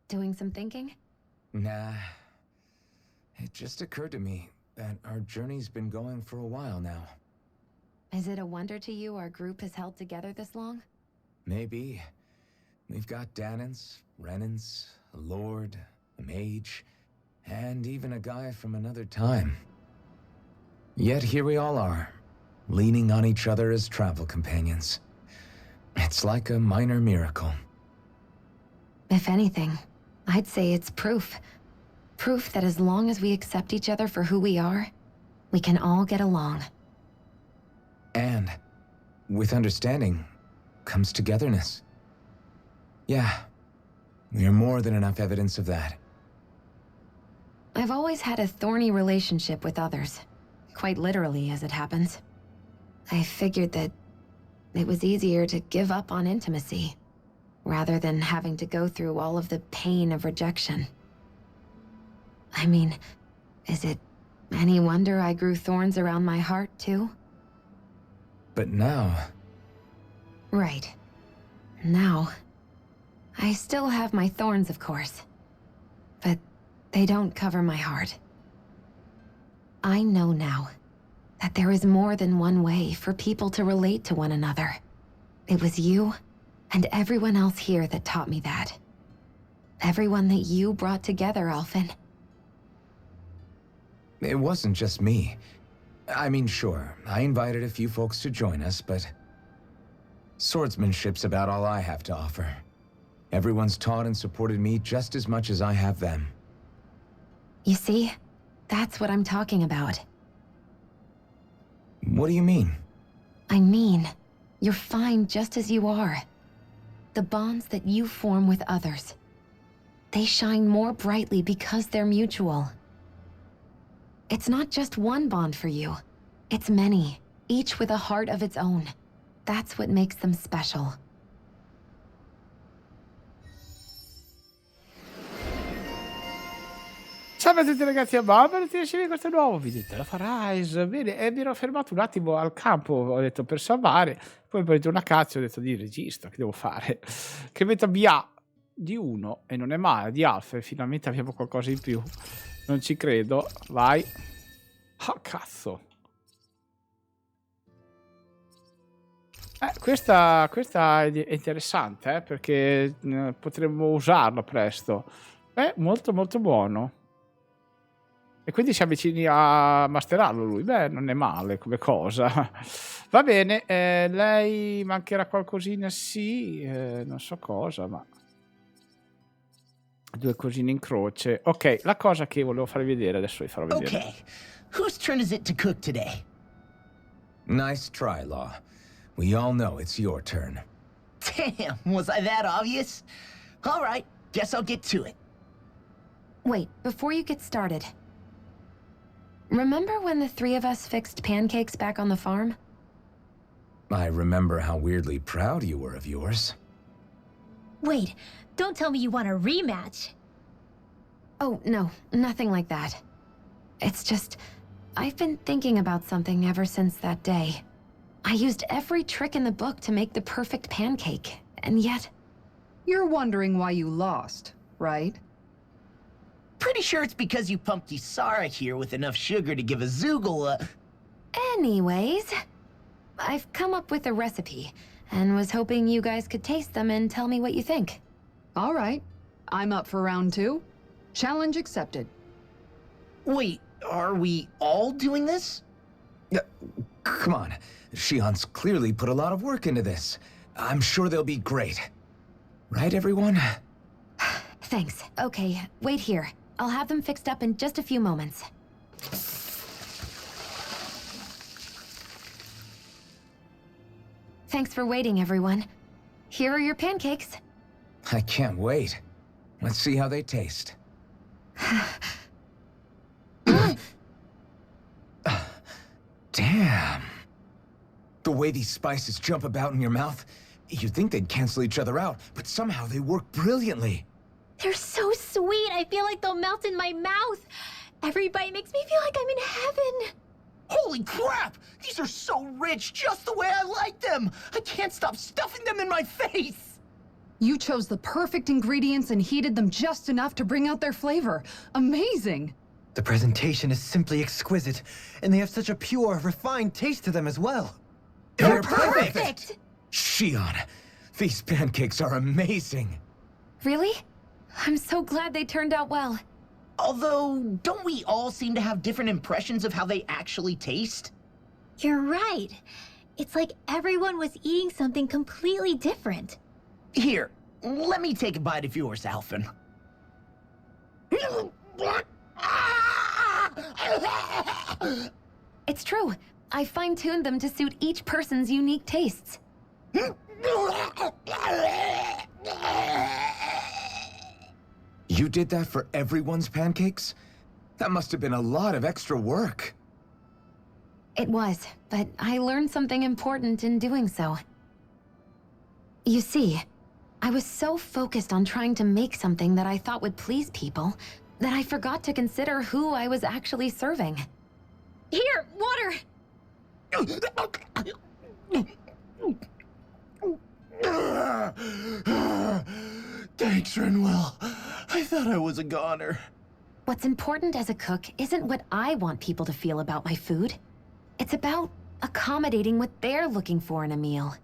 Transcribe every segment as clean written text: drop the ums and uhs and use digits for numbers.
doing some thinking? Nah. It just occurred to me that our journey's been going for a while now. Is it a wonder to you our group has held together this long? Maybe. We've got Danans, Renans, a lord, a mage, and even a guy from another time. Yet here we all are, leaning on each other as travel companions. It's like a minor miracle. If anything, I'd say it's proof. Proof that as long as we accept each other for who we are, we can all get along. And with understanding comes togetherness. Yeah, we're more than enough evidence of that. I've always had a thorny relationship with others. Quite literally, as it happens. I figured that it was easier to give up on intimacy, rather than having to go through all of the pain of rejection. I mean, is it any wonder I grew thorns around my heart, too? But now... Right. Now... I still have my thorns, of course. But they don't cover my heart. I know now that there is more than one way for people to relate to one another. It was you and everyone else here that taught me that. Everyone that you brought together, Alphen. It wasn't just me. I mean, sure, I invited a few folks to join us, but... swordsmanship's about all I have to offer. Everyone's taught and supported me just as much as I have them. You see? That's what I'm talking about. What do you mean? I mean, you're fine just as you are. The bonds that you form with others, they shine more brightly because they're mutual. It's not just one bond for you. It's many, each with a heart of its own. That's what makes them special. Salve a tutti ragazzi, benvenuti in questo nuovo video della Farise. Bene, mi ero fermato un attimo al campo, ho detto per salvare, poi ho preso una cazzo e ho detto di regista, che devo fare? Che meta BA di 1 e non è male, di alfa, e finalmente abbiamo qualcosa in più. Non ci credo, vai. Ah, cazzo. Questa è interessante, perché potremmo usarlo presto. È molto molto buono. E quindi si avvicini a masterarlo lui. Beh, non è male come cosa. Va bene, lei mancherà qualcosina? Sì, non so cosa, ma... 2 cosine in croce. Ok, la cosa che volevo farvi vedere, adesso vi farò vedere. Okay, whose turn is it to cook today? Nice try, Law. We all know it's your turn. Damn, was I that obvious? All right, guess I'll get to it. Wait, before you get started. Remember when the 3 of us fixed pancakes back on the farm? I remember how weirdly proud you were of yours. Wait, don't tell me you want a rematch. Oh, no, nothing like that. It's just, I've been thinking about something ever since that day. I used every trick in the book to make the perfect pancake, and yet... You're wondering why you lost, right? Pretty sure it's because you pumped Isara here with enough sugar to give a Zoogle a... Anyways, I've come up with a recipe, and was hoping you guys could taste them and tell me what you think. All right. I'm up for round 2. Challenge accepted. Wait, are we all doing this? Come on, Shion's clearly put a lot of work into this. I'm sure they'll be great. Right, everyone? Thanks. Okay, wait here. I'll have them fixed up in just a few moments. Thanks for waiting, everyone. Here are your pancakes. I can't wait. Let's see how they taste. Damn. The way these spices jump about in your mouth, you'd think they'd cancel each other out, but somehow they work brilliantly. They're so sweet, I feel like they'll melt in my mouth. Every bite makes me feel like I'm in heaven. Holy crap! These are so rich, just the way I like them! I can't stop stuffing them in my face! You chose the perfect ingredients and heated them just enough to bring out their flavor. Amazing! The presentation is simply exquisite, and they have such a pure, refined taste to them as well. They're perfect! Shion, these pancakes are amazing. Really? I'm so glad they turned out well. Although, don't we all seem to have different impressions of how they actually taste? You're right. It's like everyone was eating something completely different. Here, let me take a bite of yours, Alphen. It's true. I fine-tuned them to suit each person's unique tastes. You did that for everyone's pancakes? That must have been a lot of extra work. It was, but I learned something important in doing so. You see, I was so focused on trying to make something that I thought would please people that I forgot to consider who I was actually serving. Here, water! Thanks, Renwell. I thought I was a goner. What's important as a cook isn't what I want people to feel about my food. It's about accommodating what they're looking for in a meal.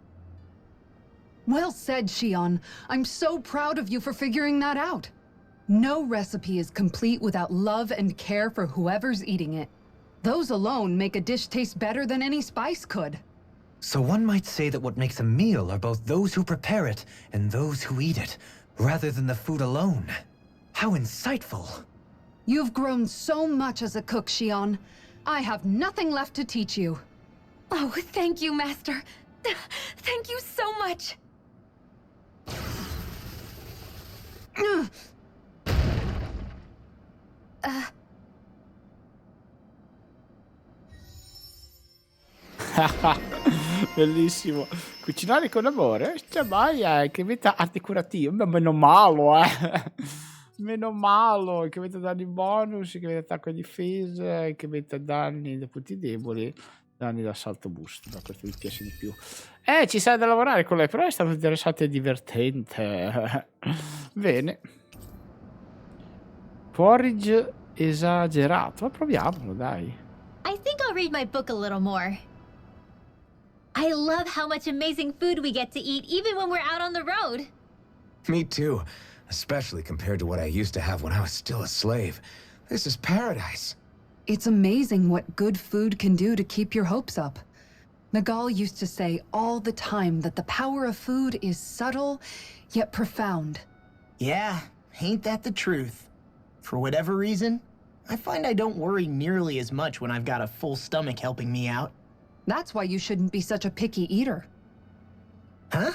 Well said, Shion. I'm so proud of you for figuring that out. No recipe is complete without love and care for whoever's eating it. Those alone make a dish taste better than any spice could. So one might say that what makes a meal are both those who prepare it and those who eat it, rather than the food alone. How insightful. You've grown so much as a cook, Shion. I have nothing left to teach you. Oh, thank you, Master. Thank you so much. Bellissimo. Cucinare con amore? Cioè, mai, che metta arte curativa. Beh, meno malo, Meno malo, che metta danni bonus, che metta attacco e difesa, che metta danni da punti deboli, danni d'assalto boost. No, questo mi piace di più. Ci sarà da lavorare con lei, però è stato interessante e divertente. Bene. Porridge esagerato. Ma proviamolo, dai. I think I'll read my book a little more. I love how much amazing food we get to eat even when we're out on the road. Me too, especially compared to what I used to have when I was still a slave. This is paradise. It's amazing what good food can do to keep your hopes up. Nagal used to say all the time that the power of food is subtle, yet profound. Yeah, ain't that the truth? For whatever reason, I find I don't worry nearly as much when I've got a full stomach helping me out. That's why you shouldn't be such a picky eater. Huh?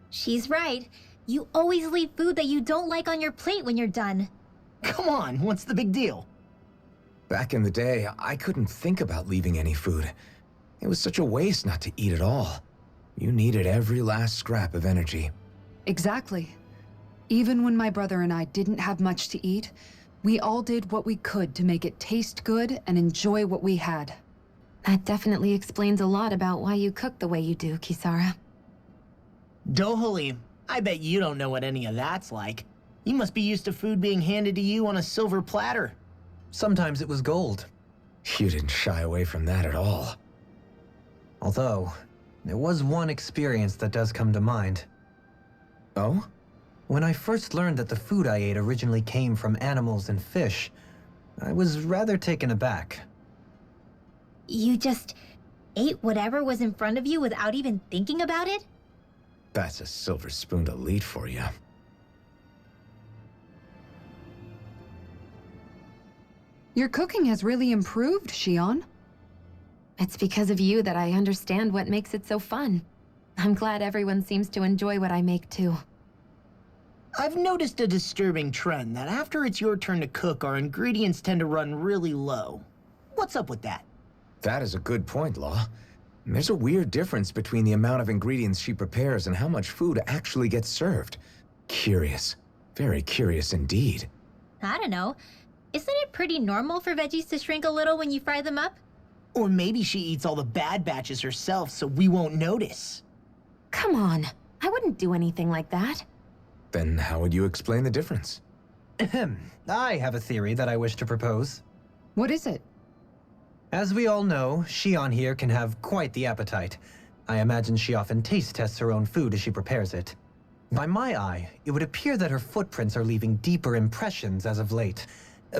She's right. You always leave food that you don't like on your plate when you're done. Come on, what's the big deal? Back in the day, I couldn't think about leaving any food. It was such a waste not to eat at all. You needed every last scrap of energy. Exactly. Even when my brother and I didn't have much to eat, we all did what we could to make it taste good and enjoy what we had. That definitely explains a lot about why you cook the way you do, Kisara. Dohalim, I bet you don't know what any of that's like. You must be used to food being handed to you on a silver platter. Sometimes it was gold. You didn't shy away from that at all. Although, there was one experience that does come to mind. Oh? When I first learned that the food I ate originally came from animals and fish, I was rather taken aback. You just ate whatever was in front of you without even thinking about it? That's a silver spoon elite for you. Your cooking has really improved, Shion. It's because of you that I understand what makes it so fun. I'm glad everyone seems to enjoy what I make too. I've noticed a disturbing trend that after it's your turn to cook, our ingredients tend to run really low. What's up with that? That is a good point, Law. There's a weird difference between the amount of ingredients she prepares and how much food actually gets served. Curious. Very curious indeed. I don't know. Isn't it pretty normal for veggies to shrink a little when you fry them up? Or maybe she eats all the bad batches herself so we won't notice. Come on. I wouldn't do anything like that. Then how would you explain the difference? Ahem. I have a theory that I wish to propose. What is it? As we all know, Shion here can have quite the appetite. I imagine she often taste tests her own food as she prepares it. By my eye, it would appear that her footprints are leaving deeper impressions as of late.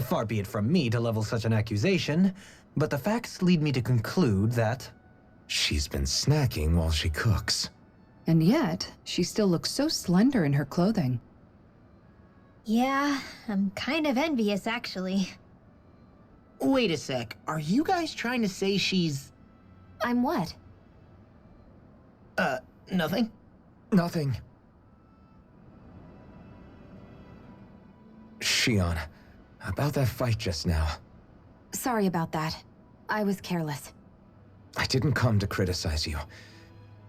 Far be it from me to level such an accusation, but the facts lead me to conclude that... She's been snacking while she cooks. And yet, she still looks so slender in her clothing. Yeah, I'm kind of envious, actually. Wait a sec. Are you guys trying to say she's... I'm what? Nothing? Nothing. Shion, about that fight just now. Sorry about that. I was careless. I didn't come to criticize you.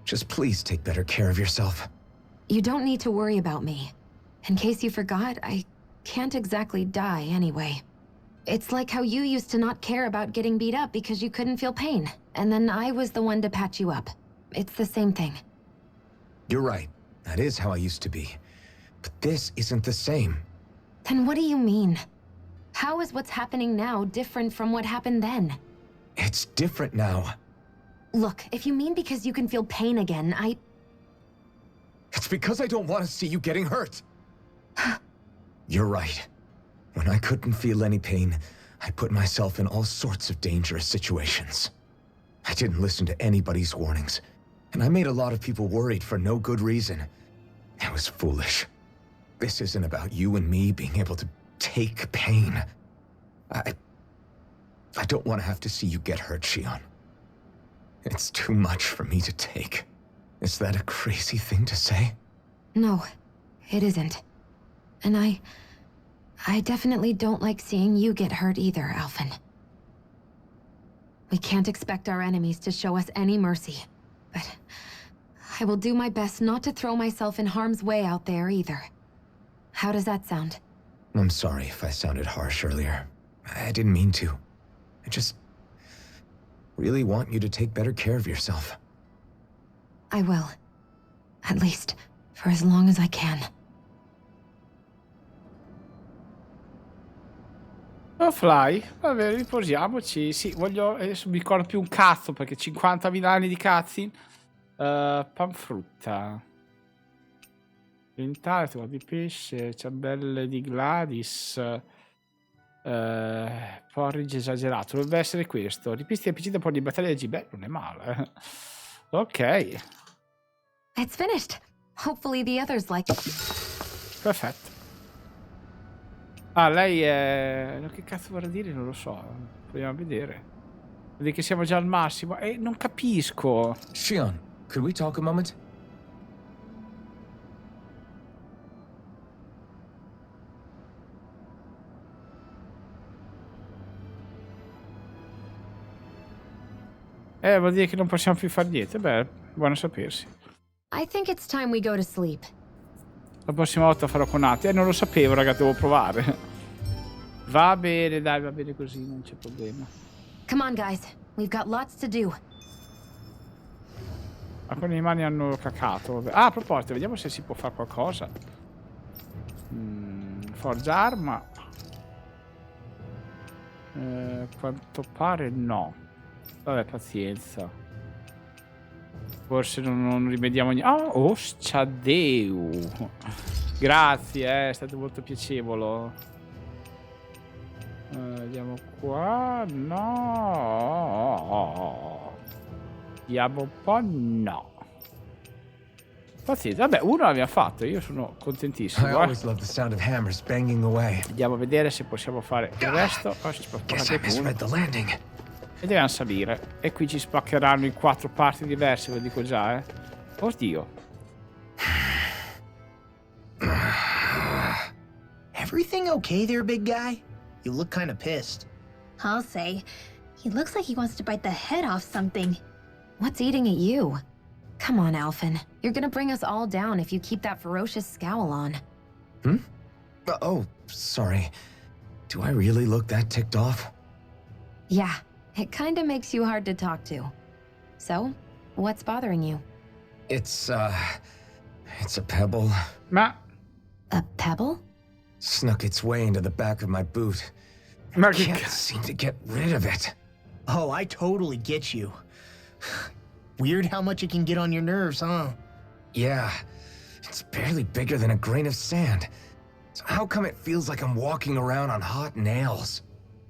Just please take better care of yourself. You don't need to worry about me. In case you forgot, I can't exactly die anyway. It's like how you used to not care about getting beat up because you couldn't feel pain, and then I was the one to patch you up. It's the same thing. You're right. That is how I used to be. But this isn't the same. Then what do you mean? How is what's happening now different from what happened then? It's different now. Look, if you mean because you can feel pain again, It's because I don't want to see you getting hurt. You're right. When I couldn't feel any pain, I put myself in all sorts of dangerous situations. I didn't listen to anybody's warnings, and I made a lot of people worried for no good reason. It was foolish. This isn't about you and me being able to take pain. I don't want to have to see you get hurt, Shion. It's too much for me to take. Is that a crazy thing to say? No, it isn't. And I definitely don't like seeing you get hurt either, Alphen. We can't expect our enemies to show us any mercy, but I will do my best not to throw myself in harm's way out there either. How does that sound? I'm sorry if I sounded harsh earlier. I didn't mean to. I just really want you to take better care of yourself. I will. At least, for as long as I can. Oh, Fly, vabbè, riposiamoci. Sì, adesso mi ricordo più un cazzo perché 50.000 anni di cutscene. Panfrutta. Orientale, tubo di pesce, ciambelle di Gladys. Porridge esagerato. Dovrebbe essere questo. Ripisti PC dopo di battaglia di GB. Non è male. Ok. It's finished. Hopefully the others like it. Perfetto. Ah, lei è... Che cazzo vorrà dire? Non lo so. Proviamo a vedere. Vedi che siamo già al massimo. E non capisco. Shion, could we talk a moment? Vuol dire che non possiamo più fare niente. Beh, buono a sapersi. I think it's time we go to sleep. La prossima volta farò con Ati. Non lo sapevo, raga, devo provare. Va bene, dai, va bene così, non c'è problema. Come on, guys. We've got lots to do. Alcune mani hanno cacato. Ah, a proposito, vediamo se si può fare qualcosa. Forza arma. Quanto pare no. Vabbè, pazienza. Forse non rimediamo niente. Oh, sciadeu. Grazie, è stato molto piacevole. Andiamo qua. No. Vediamo un po'. No. Pazienza. Vabbè, uno l'abbiamo fatto. Io sono contentissimo. I always love the sound of hammers banging away. Andiamo a vedere se possiamo fare il resto. Oh, ci Guess I misread the landing. E dobbiamo salire. E qui ci spaccheranno in 4 parti diverse, ve lo dico già, Oddio. Everything okay there, big guy? You look kind of pissed. I'll say. He looks like he wants to bite the head off something. What's eating at you? Come on, Alphen. You're gonna bring us all down if you keep that ferocious scowl on. Oh, sorry. Do I really look that ticked off? Yeah, it kinda makes you hard to talk to. So, what's bothering you? It's a pebble. Ma A pebble? Snuck its way into the back of my boot. Ma che Can't cazzo? seem to get rid of it. Oh, I totally get you. Weird how much it can get on your nerves, huh? Yeah, it's barely bigger than a grain of sand. So how come it feels like I'm walking around on hot nails?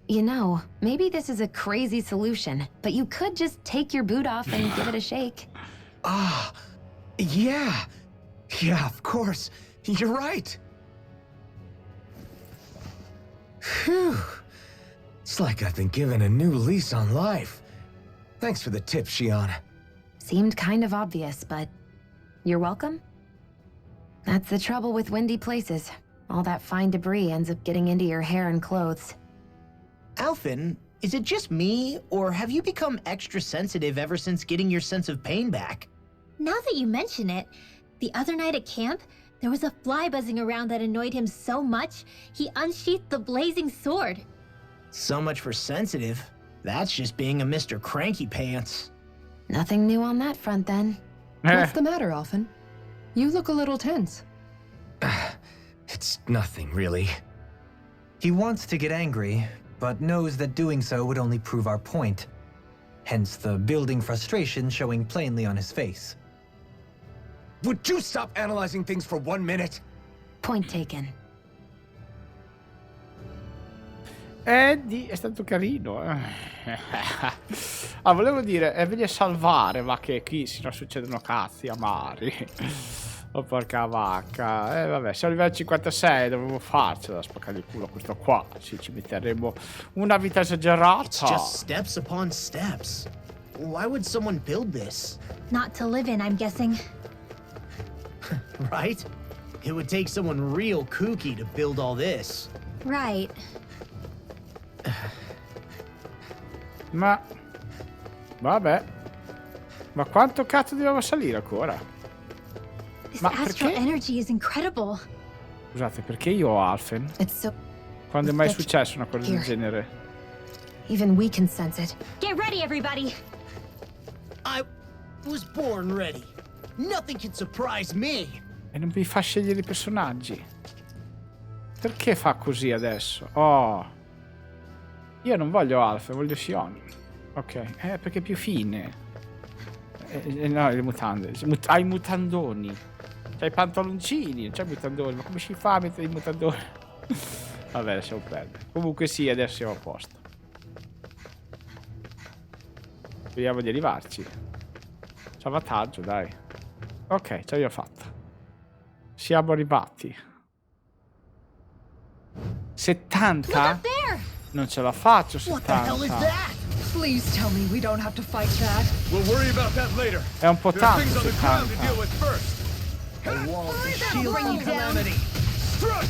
You know, maybe this is a crazy solution, but you could just take your boot off and give it a shake. Ah, yeah. Yeah, of course. You're right. Phew. It's like I've been given a new lease on life. Thanks for the tip, Shion. Seemed kind of obvious, but you're welcome. That's the trouble with windy places. All that fine debris ends up getting into your hair and clothes. Alphen, is it just me, or have you become extra sensitive ever since getting your sense of pain back? Now that you mention it, the other night at camp, there was a fly buzzing around that annoyed him so much, he unsheathed the blazing sword. So much for sensitive. That's just being a Mr. Cranky Pants. Nothing new on that front then. What's the matter, Alphen? You look a little tense. It's nothing, really. He wants to get angry, but knows that doing so would only prove our point. Hence the building frustration showing plainly on his face. Would you stop analyzing things for 1 minute? Point taken. Eddie è stato carino. Ah, volevo dire, vedi a salvare, ma che qui si non succedono cazzi amari. Oh porca vacca. Vabbè, siamo a livello 56, dovevo farcela, spaccare il culo questo qua. Sì, ci metteremo una vita esagerata. It's just steps upon steps. Why would someone build this? Not to live in, I'm guessing. Right? It would take someone real kooky to build all this. Right. Ma... vabbè. Ma quanto cazzo devo salire ancora? This Ma astral perché? energy is incredible. Scusate, perché io ho Alphen? It's so... Quando è mai successo una cosa del genere? Even we can sense it. Get ready, everybody. I was born ready. Nothing can surprise me. E non mi fa scegliere i personaggi. Perché fa così adesso? Oh. Io non voglio Alpha, voglio Shion. Ok, perché è più fine. No, le mutande. Hai i mutandoni. C'hai i pantaloncini, non c'hai i mutandoni. Ma come si fa a mettere i mutandoni? Vabbè, lasciamo perdere. Comunque sì, adesso siamo a posto. Vediamo di arrivarci. Salvataggio, dai. Ok, ce l'abbiamo fatta. Siamo arrivati. 70? Non ce la faccio, What the hell is 70. that? Please tell me we don't have to fight that. We'll worry about that later. È un po' There are tanto, things on the ground to 70. deal with first. A wall to That'll shield bring from you down. calamity. Struck!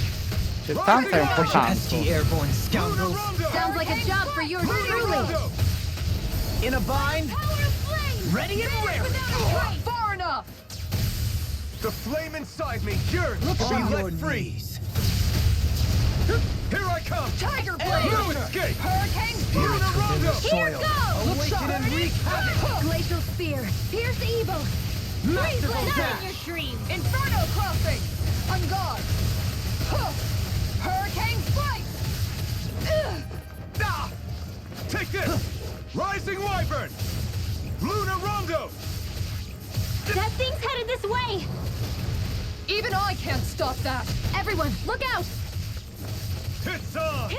70 è un po' tanto. Pesky airborne scoundrels. Sounds like a job for you truly. In a bind, ready and raring. Far enough. The flame inside me yearns Look to be on let your free. knees. Here I come! Tiger No blade. escape! Hurricane Luna Rondo! Here goes. Awaken and wreak havoc. Glacial spear. Pierce evil. Masterful Not in dash. your dreams. Inferno crossing. On guard. Huh. Hurricane strike. Ah! Take this! Rising Wyvern! Luna Rondo! That thing's headed this way. Even I can't stop that. Everyone, look out. It's on!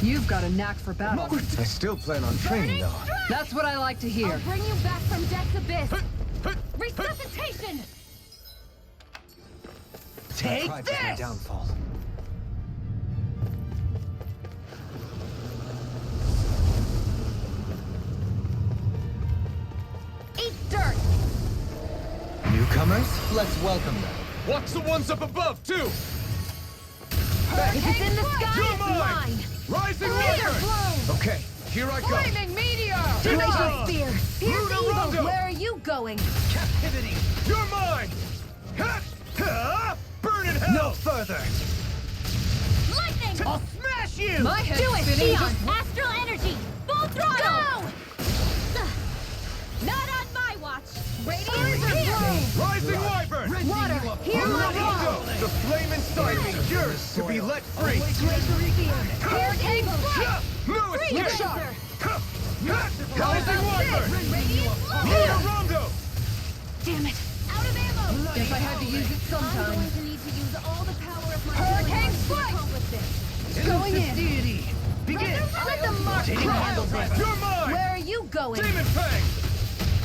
You've got a knack for battle. I still plan on training, though. That's what I like to hear. I'll bring you back from death's abyss. Resuscitation! Take Pride was my this! downfall. Eat dirt. Newcomers, let's welcome them. Watch the ones up above, too! If it's in the sky, You're it's mine! mine. Rising Meteor Wyvern! bloom. Okay, here I go! Flaming meteor. Glacial Spear. Pierce Luna evil. Rondo! Where are you going? Captivity! You're mine! Ha! Ha! Burn in hell! No further! Lightning! I'll smash you! My head's Do it, spinning. Shion! Astral energy! Full throttle! Go! Not on my watch! Rising wyvern! Water, hear my roar! The flame inside me yearns to be let free! Hurricane strike! No escape! Freezer! Rising wyvern! Lunar rondo! Damn it! Out of ammo! Guess I had to use it I'm sometime. going to need to use all the power of my Hurricane to strike! accomplish this. Going in. Let the mark cry! You're mine! Where are you going? Demon Fang!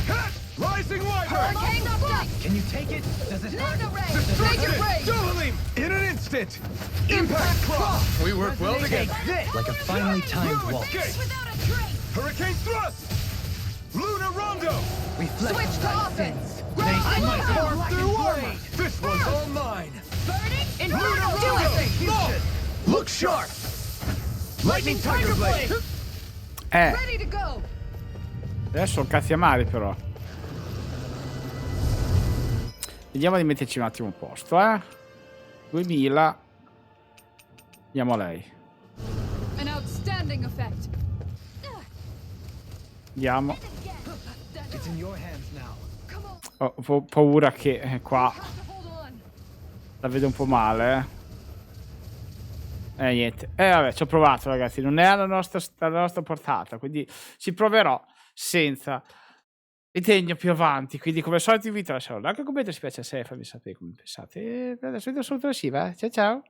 Hat! Rising wyvern! Hurricane strike! Can you take it? Does it hurt? Mega ray! Destructive! Dohalim! In an instant! Impact Claw! We work well together. Like a finely timed No waltz. escape! Without a trace! Hurricane Thrust! Lunar Rondo! Reflect. Switch to offense. I might Lightning! carve through armor! This one's all mine! Burning Lunar Inferno! Do Rondo! it! Look! Look sharp! Lightning Tiger Blade! Ready to go. Adesso sono cazzi amari però. Vediamo di metterci un attimo a posto, 2000. Andiamo a lei. An outstanding effect. Andiamo. It's in your hands now. Come on. Ho paura che qua Have to hold on. la vedo un po' male, niente. Vabbè, ci ho provato, ragazzi. Non è alla nostra portata, quindi ci proverò senza ritegno più avanti. Quindi, come al solito, invito a lasciare un like, un commento se vi piace, se fammi sapere come pensate. E adesso vi saluto da SHIVA. Ciao ciao.